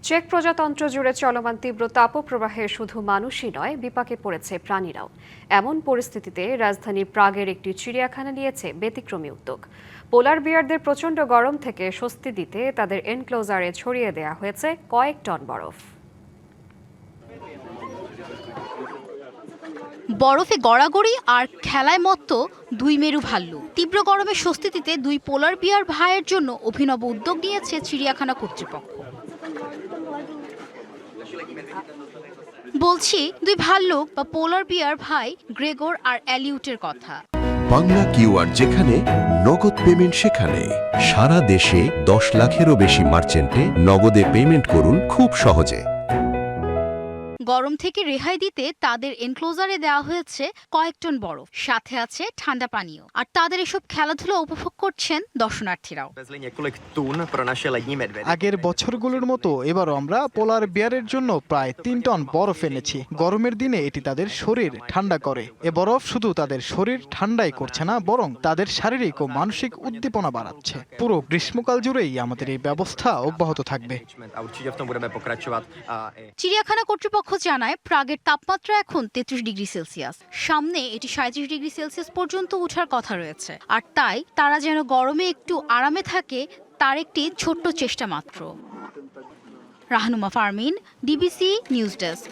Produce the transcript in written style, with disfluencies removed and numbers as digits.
Check প্রজাতন্ত্র জুড়ে চলমান তীব্র তাপপ্রবাহে শুধু মানুষই নয়, বিপাকে পড়েছে প্রাণীরাও। এমন পরিস্থিতিতে রাজধানী প্রাগের একটি চিড়িয়াখানা নিয়েছে ব্যতিক্রমী উদ্যোগ। পোলার বিয়ারদের প্রচণ্ড গরম থেকে স্বস্তি দিতে তাদের এনক্লোজারে ছড়িয়ে দেওয়া হয়েছে কয়েক টন বরফ। বরফে গড়াগড়ি আর খেলায় মত্ত দুই মেরু ভাল্লুক। তীব্র গরমে স্বস্তি দিতে দুই পোলার বিয়ার ভাইয়ের জন্য অভিনব উদ্যোগ নিয়েছে চিড়িয়াখানা কর্তৃপক্ষ। বলছি দুই ভাল্লুক বা পোলার বিয়ার ভাই গ্রেগর আর এলিউটের কথা। বাংলা কিউআর যেখানে নগদ পেমেন্ট সেখানে। সারা দেশে 10 লাখেরও বেশি মার্চেন্টে নগদে পেমেন্ট করুন খুব সহজে। গরম থেকে রেহাই দিতে তাদের এনক্লোজারে দেওয়া হয়েছে কয়েক টন বরফ, সাথে আছে ঠান্ডা পানীয়। আর তাদের এসব খেলাধুলা উপভোগ করছেন দর্শনার্থীরাও। আগের বছরগুলোর মতো এবারও আমরা পোলার বিয়ারের জন্য প্রায় 3 টন বরফ এনেছি। গরমের দিনে এটি তাদের শরীর ঠান্ডা করে। এ বরফ শুধু তাদের শরীর ঠান্ডাই করছে না, বরং তাদের শারীরিক ও মানসিক উদ্দীপনা বাড়াচ্ছে। পুরো গ্রীষ্মকাল জুড়েই আমাদের এই ব্যবস্থা অব্যাহত থাকবে। চিড়িয়াখানা কর্তৃপক্ষ জানায় প্রাগের তাপমাত্রা এখন 33 ডিগ্রি সেলসিয়াস। সামনে এটি 37 ডিগ্রি সেলসিয়াস পর্যন্ত ওঠার কথা রয়েছে। আর তাই তারা যেন গরমে একটু আরামে থাকে তার একটি ছোট্ট চেষ্টা মাত্র। Rahnuma Fermin, DBC news desk.